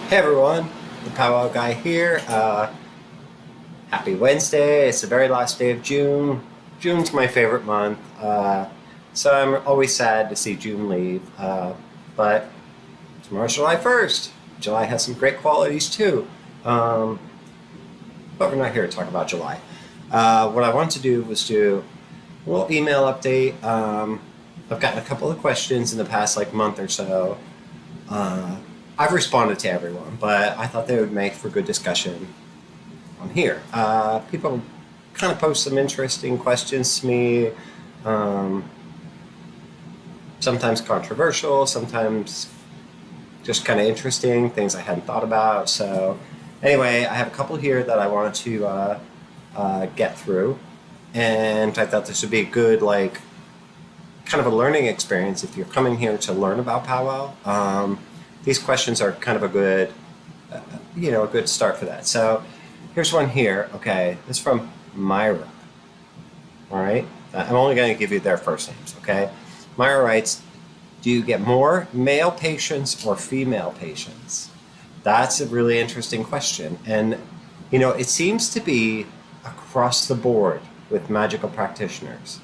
Hey everyone, the Powwow guy here. Happy Wednesday. It's the very last day of June. June's my favorite month, so I'm always sad to see June leave. But tomorrow's July 1st. July has some great qualities too. Um, but we're not here to talk about July. What I wanted to do was do a little email update. I've gotten a couple of questions in the past month or so. Uh, I've responded to everyone, but I thought they would make for good discussion on here. People kind of post some interesting questions to me, um, sometimes controversial, sometimes just kind of interesting, things I hadn't thought about. So, anyway, I have a couple here that I wanted to get through, and I thought this would be a good, kind of a learning experience if you're coming here to learn about Powwow. These questions are kind of a good, a good start for that. So here's one here. Okay, this is from Myra. All right, I'm only going to give you their first names. Okay, Myra writes, "Do you get more male patients or female patients?" That's a really interesting question, and it seems to be across the board with magical practitioners.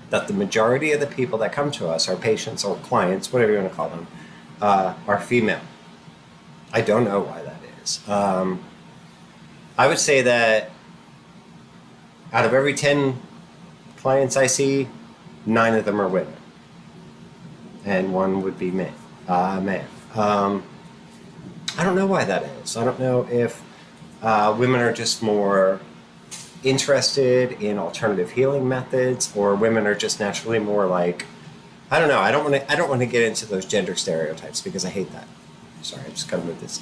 That the majority of the people that come to us, our patients or clients, whatever you want to call them, are female. I don't know why that is. I would say that out of every 10 clients I see, 9 of them are women, and 1 would be man. I don't know why that is. I don't know if women are just more interested in alternative healing methods, or women are just naturally more I don't know. I don't want to get into those gender stereotypes because I hate that. Sorry, I just gotta move this.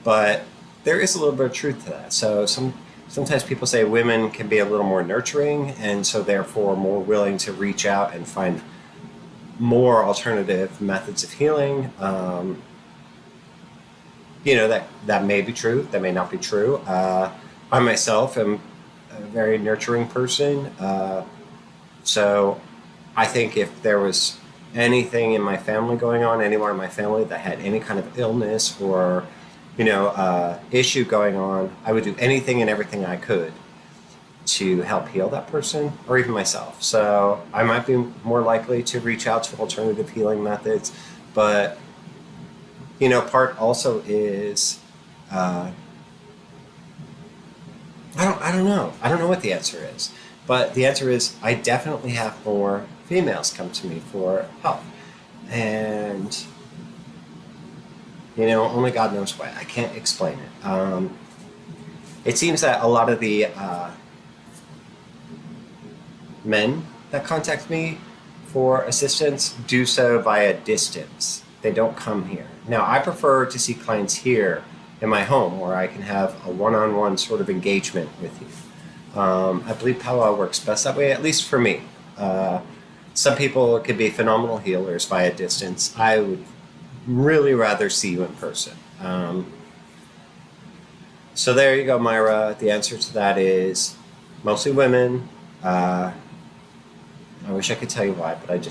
But there is a little bit of truth to that. So sometimes people say women can be a little more nurturing, and so therefore more willing to reach out and find more alternative methods of healing. That may be true. That may not be true. I myself am a very nurturing person, so I think if there was anything in my family going on, anyone in my family that had any kind of illness or issue going on, I would do anything and everything I could to help heal that person or even myself. So I might be more likely to reach out to alternative healing methods, but part also is. I don't know. I don't know what the answer is. But the answer is I definitely have more females come to me for help. And, only God knows why. I can't explain it. It seems that a lot of the men that contact me for assistance do so via distance. They don't come here. Now, I prefer to see clients here in my home where I can have a one-on-one sort of engagement with you. I believe Powwow works best that way, at least for me. Some people could be phenomenal healers via distance. I would really rather see you in person. So there you go, Myra. The answer to that is mostly women. I wish I could tell you why, but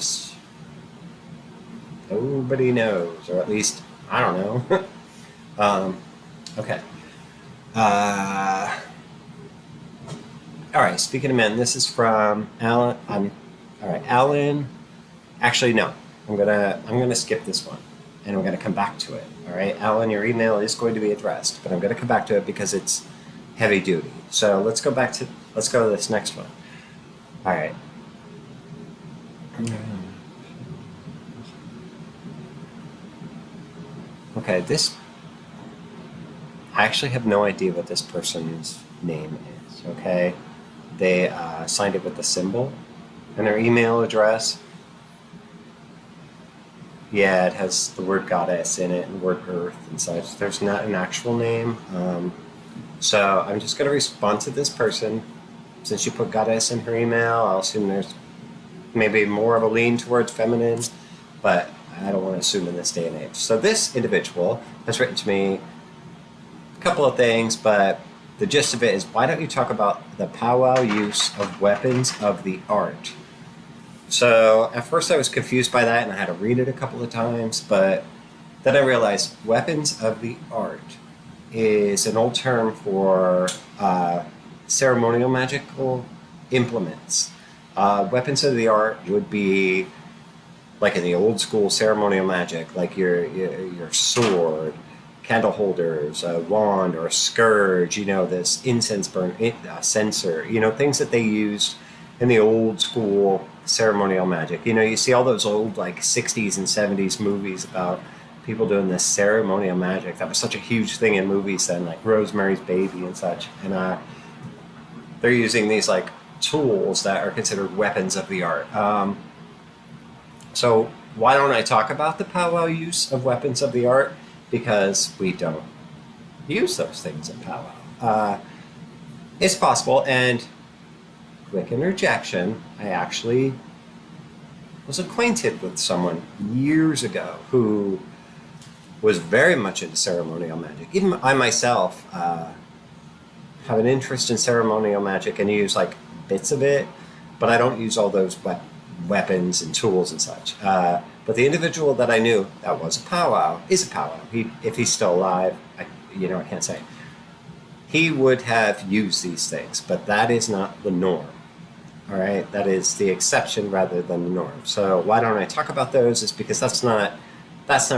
nobody knows, or at least I don't know. Okay. All right. Speaking of men, this is from Alan. All right, Alan. Actually, no. I'm gonna skip this one, and I'm gonna come back to it. All right, Alan. Your email is going to be addressed, but I'm gonna come back to it because it's heavy duty. So let's go to this next one. All right. Okay. I actually have no idea what this person's name is, okay? They signed it with a symbol, and their email address, yeah, it has the word goddess in it and the word earth and such. There's not an actual name. So I'm just going to respond to this person. Since you put goddess in her email, I'll assume there's maybe more of a lean towards feminine, but I don't want to assume in this day and age. So this individual has written to me couple of things, but the gist of it is, why don't you talk about the Powwow use of weapons of the art? So at first I was confused by that and I had to read it a couple of times, but Then I realized weapons of the art is an old term for ceremonial magical implements. Weapons of the art would be like in the old school ceremonial magic, like your sword, candle holders, a wand or a scourge, this incense burn, censer, things that they used in the old school ceremonial magic. You see all those old like 60s and 70s movies about people doing this ceremonial magic. That was such a huge thing in movies then, like Rosemary's Baby and such. And they're using these like tools that are considered weapons of the art. So why don't I talk about the powwow use of weapons of the art? Because we don't use those things in powwow. It's possible, and quick interjection, I actually was acquainted with someone years ago who was very much into ceremonial magic. Even I myself have an interest in ceremonial magic and use like bits of it, but I don't use all those weapons and tools and such. But the individual that I knew that was a powwow, is a powwow. If he's still alive, I can't say. He would have used these things, but that is not the norm. All right, that is the exception rather than the norm. So why don't I talk about those? Is because that's not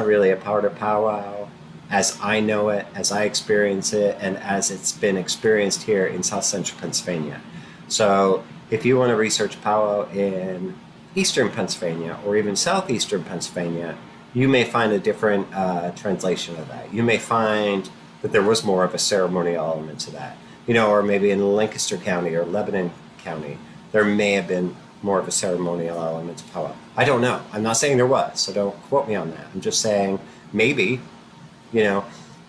really a part of powwow as I know it, as I experience it, and as it's been experienced here in South Central Pennsylvania. So if you want to research powwow in Eastern Pennsylvania or even Southeastern Pennsylvania, you may find a different translation of that. You may find that there was more of a ceremonial element to that. Or maybe in Lancaster County or Lebanon County, there may have been more of a ceremonial element to powwow. I don't know. I'm not saying there was, so don't quote me on that. I'm just saying maybe,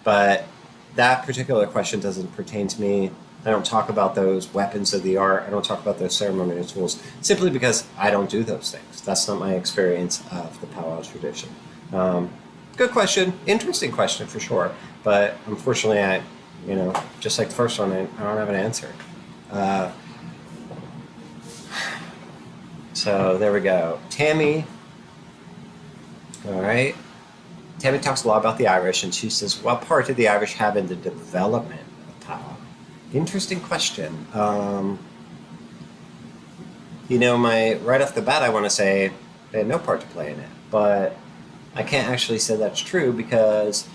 but that particular question doesn't pertain to me. I don't talk about those weapons of the art. I don't talk about those ceremonial tools simply because I don't do those things. That's not my experience of the powwow tradition. Good question. Interesting question for sure. But unfortunately, I just like the first one, I don't have an answer. So there we go. Tammy. All right. Tammy talks a lot about the Irish, and she says, what part did the Irish have in the development of powwow? Interesting question. Right off the bat, I want to say they had no part to play in it, but I can't actually say that's true because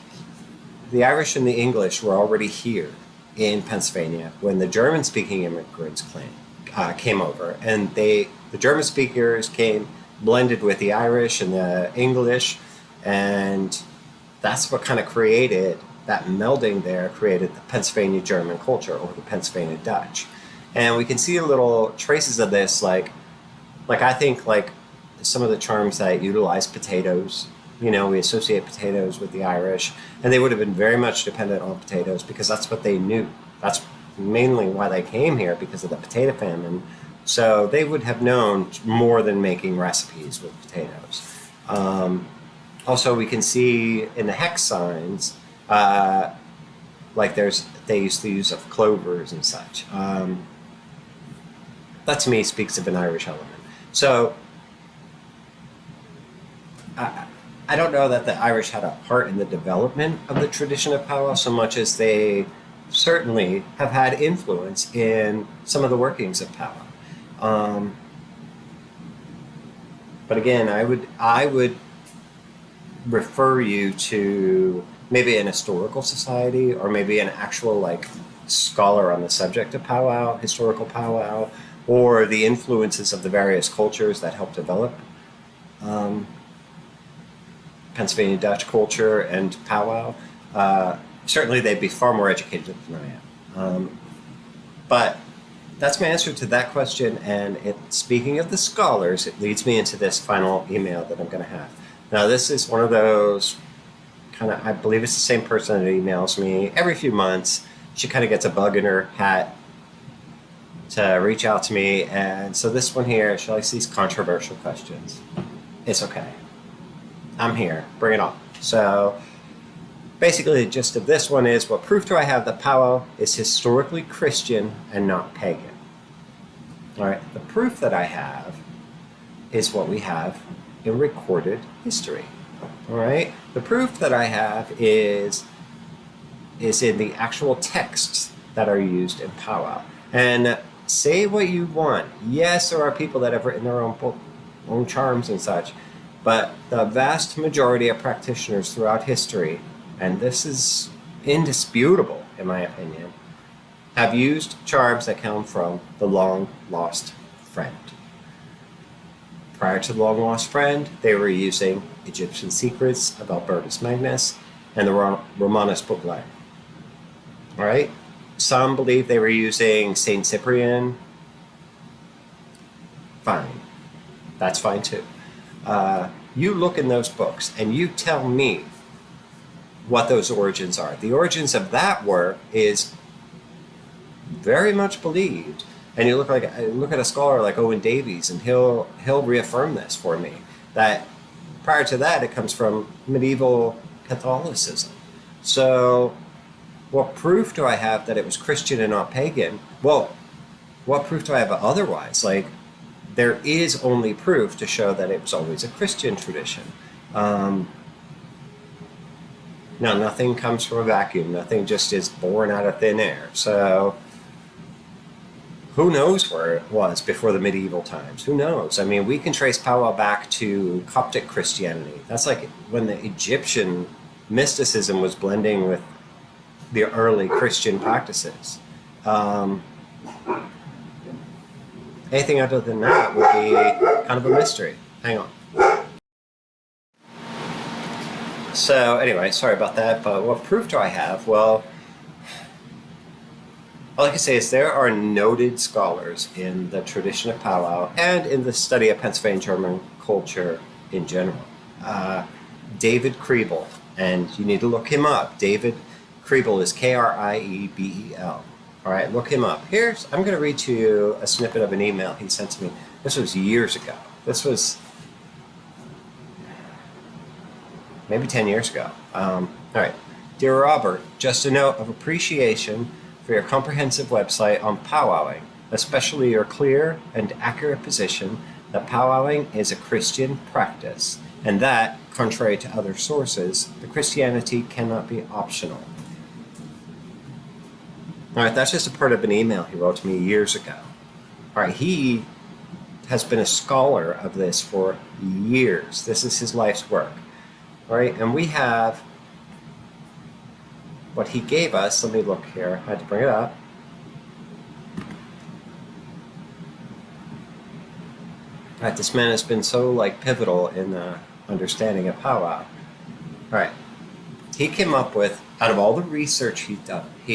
the Irish and the English were already here in Pennsylvania when the German-speaking immigrants came over, and the German speakers blended with the Irish and the English, and that's what kind of created that melding there, created the Pennsylvania German culture or the Pennsylvania Dutch. And we can see little traces of this, like I think like some of the terms that utilize potatoes. We associate potatoes with the Irish, and they would have been very much dependent on potatoes because that's what they knew. That's mainly why they came here, because of the potato famine. So they would have known more than making recipes with potatoes. Also, we can see in the hex signs, they used the use of clovers and such. That to me speaks of an Irish element. So I don't know that the Irish had a part in the development of the tradition of powwow so much as they certainly have had influence in some of the workings of powwow. But again, I would refer you to maybe an historical society or maybe an actual scholar on the subject of powwow, historical powwow, or the influences of the various cultures that helped develop Pennsylvania Dutch culture and powwow. Certainly they'd be far more educated than I am. But that's my answer to that question, and speaking of the scholars, it leads me into this final email that I'm going to have. Now, this is one of those I believe it's the same person that emails me every few months. She kind of gets a bug in her hat to reach out to me, and so this one here, she likes these controversial questions. It's okay. I'm here. Bring it on. So basically the gist of this one is, what proof do I have that powwow is historically Christian and not pagan? All right, the proof that I have is what we have in recorded history. All right. The proof that I have is in the actual texts that are used in Powwow. And say what you want. Yes, there are people that have written their own charms and such, but the vast majority of practitioners throughout history, and this is indisputable in my opinion, have used charms that come from the long lost friend. Prior to the long lost friend, they were using Egyptian secrets of Albertus Magnus and the Romanus booklet. All right. Some believe they were using Saint Cyprian. Fine. That's fine too. You look in those books and you tell me what those origins are. The origins of that work is very much believed, and you look at a scholar like Owen Davies, and he'll reaffirm this for me, that prior to that it comes from medieval Catholicism. So what proof do I have that it was Christian and not pagan? Well, what proof do I have otherwise? Like, there is only proof to show that it was always a Christian tradition. Now, nothing comes from a vacuum. Nothing just is born out of thin air. So who knows where it was before the medieval times? Who knows? I mean, we can trace Powwow back to Coptic Christianity. That's like when the Egyptian mysticism was blending with the early Christian practices. Anything other than that would be kind of a mystery. Hang on. So anyway, sorry about that, but what proof do I have? Well, all I can say is there are noted scholars in the tradition of Powwow and in the study of Pennsylvania German culture in general. David Kriebel, and you need to look him up. David Kriebel is Kriebel. All right, look him up. I'm going to read to you a snippet of an email he sent to me. This was years ago. This was maybe 10 years ago. All right. Dear Robert, just a note of appreciation for your comprehensive website on powwowing, especially your clear and accurate position that powwowing is a Christian practice, and that, contrary to other sources, the Christianity cannot be optional. All right, that's just a part of an email he wrote to me years ago. All right, he has been a scholar of this for years. This is his life's work. All right, and we have what he gave us. Let me look here. I had to bring it up. All right, this man has been so pivotal in the understanding of Powwow. All right, he came up with, out of all the research he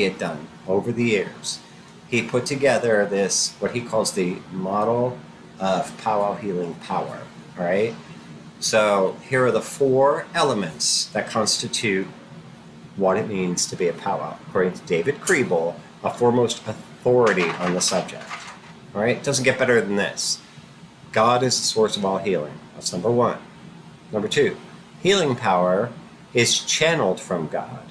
had done over the years, he put together this, what he calls the model of Powwow healing power. All right. So here are the 4 elements that constitute what it means to be a powwow, according to David Kriebel, a foremost authority on the subject. All right, it doesn't get better than this. God is the source of all healing. That's number 1. Number 2, healing power is channeled from God.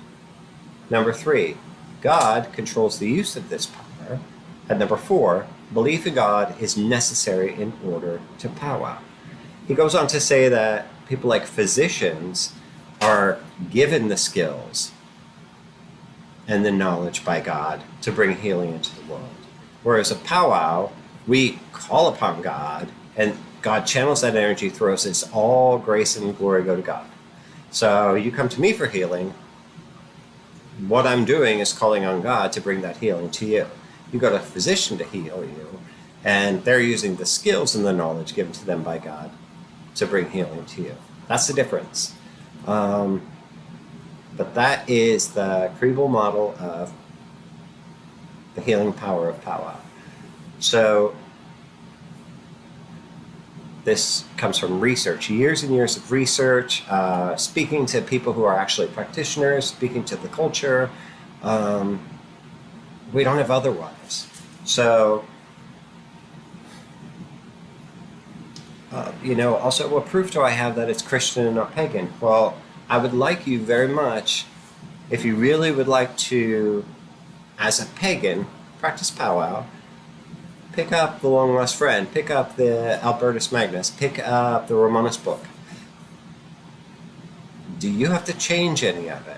Number 3, God controls the use of this power. And number 4, belief in God is necessary in order to powwow. He goes on to say that people like physicians are given the skills and the knowledge by God to bring healing into the world. Whereas a powwow, we call upon God, and God channels that energy through us. It's all grace and glory go to God. So you come to me for healing. What I'm doing is calling on God to bring that healing to you. You go to a physician to heal you, and they're using the skills and the knowledge given to them by God to bring healing to you. That's the difference. But that is the Kriebel model of the healing power of Powwow. So this comes from research, years and years of research, speaking to people who are actually practitioners, speaking to the culture. We don't have otherwise. So, also, what proof do I have that it's Christian and not pagan? Well, I would like you very much, if you really would like to, as a pagan, practice Powwow, pick up the Long Lost Friend, pick up the Albertus Magnus, pick up the Romanus book. Do you have to change any of it?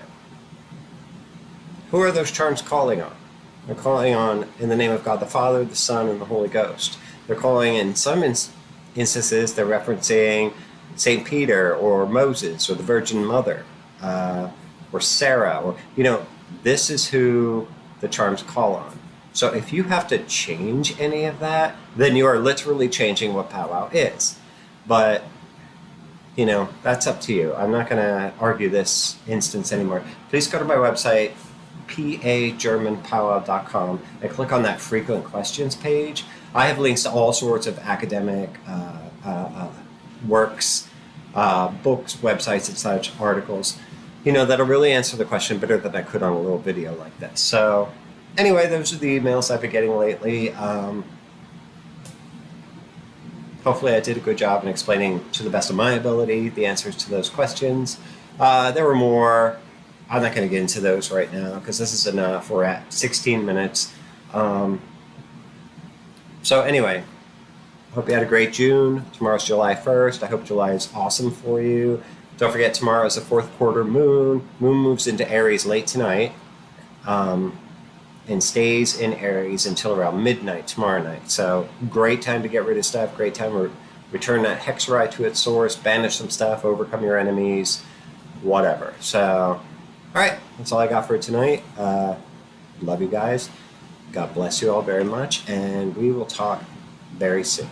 Who are those charms calling on? They're calling on in the name of God the Father, the Son, and the Holy Ghost. They're calling in some instances, they're referencing St. Peter or Moses or the Virgin Mother or Sarah. Or, this is who the charms call on. So if you have to change any of that, then you are literally changing what powwow is. But, that's up to you. I'm not going to argue this instance anymore. Please go to my website, pagermanpowwow.com, and click on that frequent questions page. I have links to all sorts of academic works, books, websites, and such, articles, that'll really answer the question better than I could on a little video like this. So anyway, those are the emails I've been getting lately. Hopefully I did a good job in explaining to the best of my ability the answers to those questions. There were more. I'm not going to get into those right now because this is enough. We're at 16 minutes. So anyway, hope you had a great June. Tomorrow's July 1st. I hope July is awesome for you. Don't forget, tomorrow is the 4th quarter moon. Moon moves into Aries late tonight and stays in Aries until around midnight tomorrow night. So great time to get rid of stuff. Great time to return that hexerite to its source, banish some stuff, overcome your enemies, whatever. So, all right, that's all I got for tonight. Love you guys. God bless you all very much, and we will talk very soon.